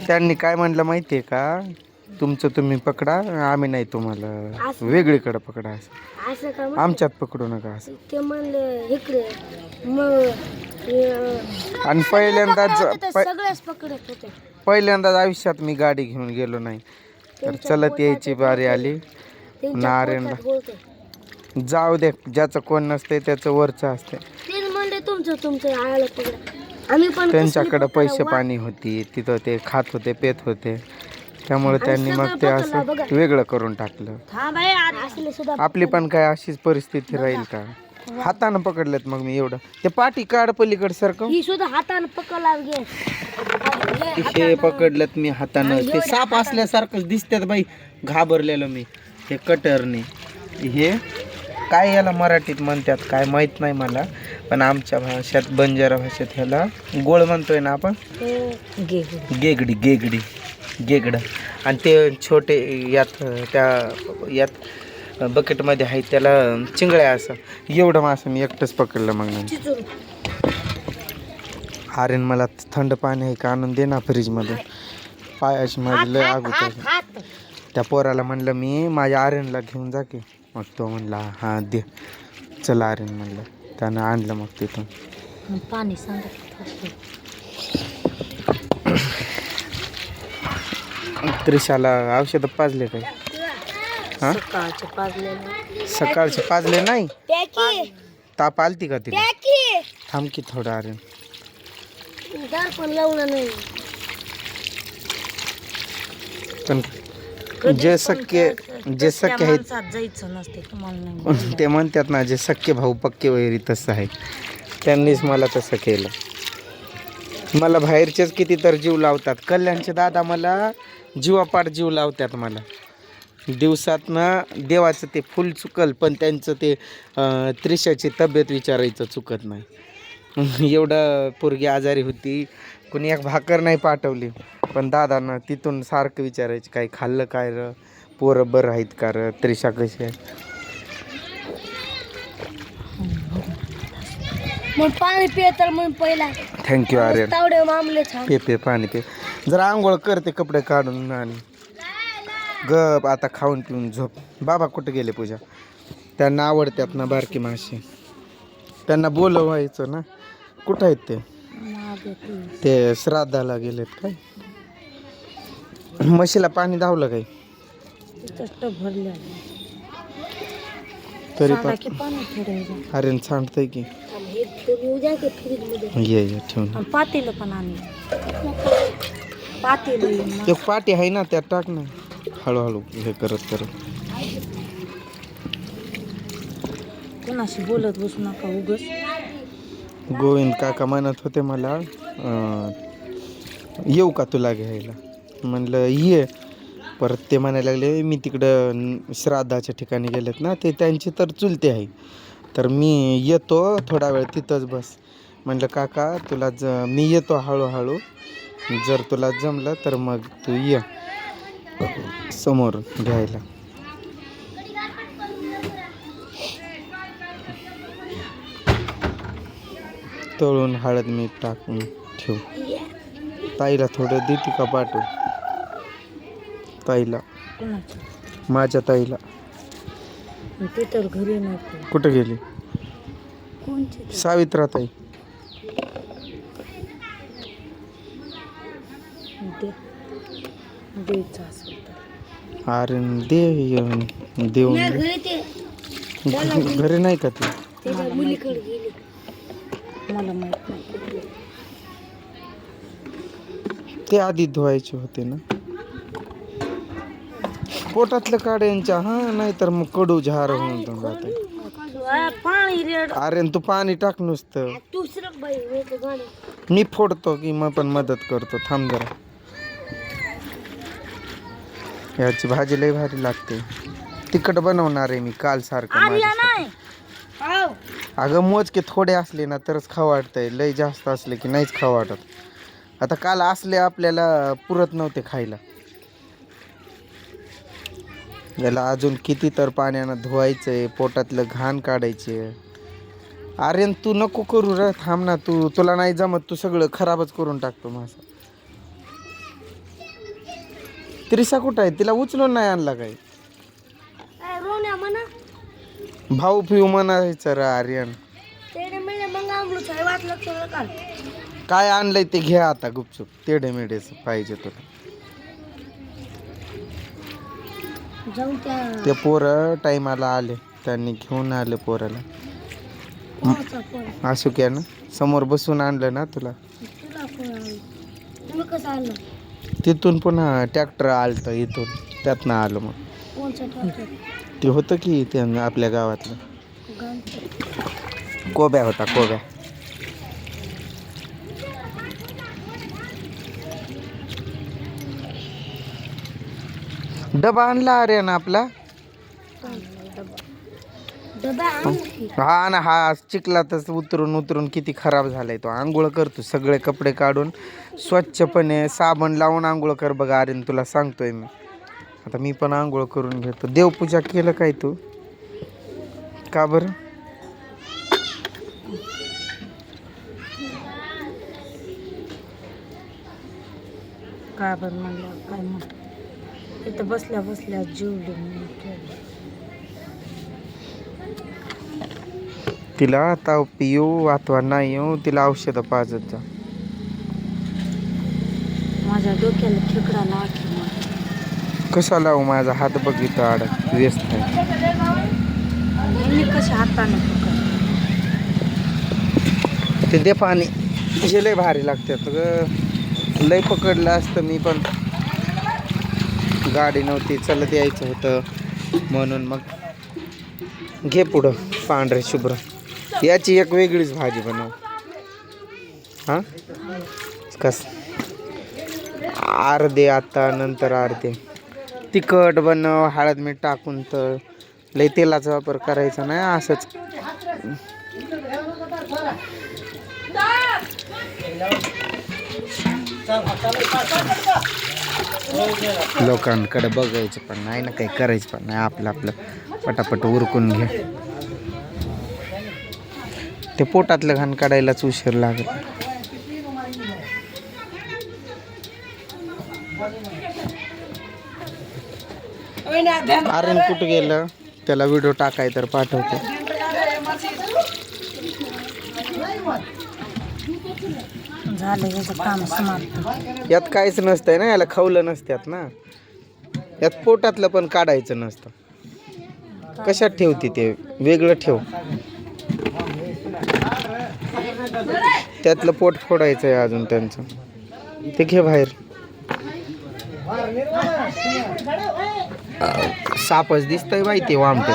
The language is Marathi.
त्यांनी काय म्हणलं माहितीये का, तुमचं तुम्ही पकडा, आम्ही नाही तुम्हाला वेगळीकडे पकडा, असं आमच्यात पकडू नका असं ते म्हणले इकडे. आणि पहिल्यांदाच आयुष्यात मी गाडी घेऊन गेलो नाही, तर चलत यायची बारी आली. नारायणला जाऊ दे, ज्याचं कोण नसते त्याचं वरचं असते. त्यांच्याकडे पैसे पाणी होती, तिथं ते खात होते, पेत होते, त्यामुळे त्यांनी मग ते असं वेगळं करून टाकलं. आपली पण काय अशीच परिस्थिती राहील का? हातानं पकडलेत मग मी एवढं. ते पाठी काढ पलीकडे सारखं, हे पकडलेत मी हातानं. ते साप असल्यासारखंच दिसतात बाई, घाबरलेलो मी. हे कटरने, हे काय याला मराठीत म्हणतात काय माहित नाही मला, पण आमच्या भाषेत बंजारा भाषेत ह्याला गोळ म्हणतोय ना आपण, गेगडी गेगडी गेगड. आणि ते छोटे यात बकेटमध्ये आहे त्याला चिंगळ्या. असं एवढं मासं मी एकटंच पकडलं. मग नाही आर्यन मला थंड पाणी आहे का आणून दे ना फ्रीजमध्ये, पायाशी माझी लय आग होते. त्या पोराला म्हणलं मी, माझ्या आर्यनला घेऊन जा की. मग तो म्हणला हां दे, चला आर्यन म्हणलं. त्यानं आणलं मग तिथून पाणी. त्रिशाला औषधं पाजले काय? हां सकाळचे पाजले नाही, ताप आलती का तिला? थांब की थोडं आर्यन. पण जे सख्खे आहेत ते म्हणतात ना, जे सख्खे भाऊ पक्के वैरी, तसं आहे. त्यांनीच मला तसं केलं. मला बाहेरचेच किती तर जीव लावतात. कल्याणचे दादा मला जीवापाड जीव लावतात. मला दिवसातनं देवाचं ते फुल चुकल, पण त्यांचं ते त्रिशाची तब्येत विचारायचं चुकत नाही. एवढं पोरगी आजारी होती, कुणी एक भाकर नाही पाठवली, पण दादांना तिथून सारखं विचारायचं काही खाल्लं काय र, पोरं बरं आहेत का र, त्रिशा कशी आहे. मग पाणी पिय तर मग पहिला. थँक्यू आर्यन. मामले पे पाणी पे. जरा आंघोळ करते कपडे काढून आणि गप आता खाऊन पिऊन झोप. बाबा कुठे गेले पूजा? त्यांना आवडतात ना बारकी माशी, त्यांना बोलवायचं ना. कुठं आहेत ते? ते श्राद्धाला गेलेत काय? म्हशीला पाणी धावलं काय? तरी पण आर्यन सांगतंय की ये ठेवून. पातेलं पण आणलं, पातेलं एक पाटी आहे ना, त्यात टाक ना. हळूहळू हे करत कोणाशी बोलत बसू नका उगस. गोविंद काका म्हणत होते मला, येऊ का तुला घ्यायला? म्हणलं ये. परत ते म्हणायला लागले मी तिकडं श्राद्धाच्या ठिकाणी गेलेत ना, ते त्यांची तर चुलते आहे, तर मी येतो थोडा वेळ तिथंच बस. म्हणलं काका तुला मी येतो हळूहळू, जर तुला जमलं तर मग तू ये समोर घ्यायला. तळून हळद मीठ टाकून ठेव. ताईला थोडं देते का पाठवून? ताईला, माझ्या ताईला. ते तर घरी नाही. कुठं गेली? सावित्रा ताई. अरे दे देऊन घरी नाही का ते? मुलीकडे गेली, मला माहित नाही. ते आधी धुवायचे होते ना पोटातलं काढ्यांच्या. हा नाही तर मग कडू झार होऊन जाते. अरे तू पाणी टाक नुसतं, मी फोडतो की मग पण मदत करतो. थांब जरा. याची भाजी लय भारी लागते. तिखट बनवणार आहे मी काल सारखं. अगं मोजके थोडे असले ना तरच खाऊ वाटतंय, लय जास्त असले की नाहीच खाऊ वाटत. आता काल असले आपल्याला पुरत नव्हते खायला. याला अजून किती तर पाण्यानं धुवायचंय, पोटातलं घाण काढायचे. आर्यन तू नको करू रे, थांब ना. तुला नाही जमत, तू सगळं खराबच करून टाकतो माझं. त्रिसा कुठं आहे? तिला उचलून नाही आणला काय? रोण्या म्हणा भाऊ पिऊ म्हणायचं रे आर्यन. तेडे मिळे मग आमलूच आहे वाटलं तुला काल काय आणलंय ते घे आता गुपचूप. तेढे मेढेच पाहिजे तुला. जाऊ त्या ते पोरं टायमाला आले, त्यांनी घेऊन आले पोराला. कोणाचा फोन असू क्या ना समोर बसून आणलं ना तुला. तुला फोन आला तुम्ही कसं आलं तिथून पुन्हा ट्रॅक्टर आलतं इथून, त्यातनं आलं मग. कोणचा ट्रॅक्टर ते होतं की ते आपल्या गावातलं गांधी कोब्या होता कोब्या. डबा आणला अरे ना आपला. डबा आणखी हा ना, हा चिखलातच उतरून उतरून किती खराब झालाय तो. आंघोळ करतो सगळे कपडे काढून स्वच्छपणे साबण लावून आंघोळ कर बघा अरे, तुला सांगतोय मी. आता मी पण आंघोळ करून घेतो. देवपूजा केलं काय तू? का बरं? काय बरं म्हणलं काय म्हण इथं बसल्या बसल्या जेवली मी ठेवली. तिला आता पिऊ अथवा नाही येऊ तिला औषधं पाजत जा. माझ्या डोक्याला खेकडा लावली मग कसा लावू? माझा हात बघितलं आड व्यस्त आहे. यांनी कशा हाताने पकड ते दे पाणी. हे लय भारी लागतात ग. लय पकडलं असतं मी पण. गाडी नव्हती, चालत यायचं होतं म्हणून. मग घे पुढं पांढरे शुभ्र. याची एक वेगळीच भाजी बनव. हां कस अर्धे आता नंतर अर्धे. तिखट बनव, हळद मीठ टाकून. तर लय तेलाचा वापर करायचा नाही, असंच. लोकांकडे बघायचं पण नाही ना, काही करायचं पण नाही. आपलं आपलं पटापट उरकून घे. ते पोटातलं घाण काढायलाच उशीर लागत. आर्यन कुठं गेलं? त्याला व्हिडिओ टाकाय तर पाठवतो. झालं याचं काम समाप्त. यात काहीच नसतंय ना, याला खवलं नसत्यात ना. यात पोटातलं पण काढायचं नसतं. कशात ठेवते ते वेगळं ठेव. त्यातलं पोट फोडायचं आहे अजून त्यांचं. ते घे बाहेर. सापच दिसतंय बाई ते वामटे.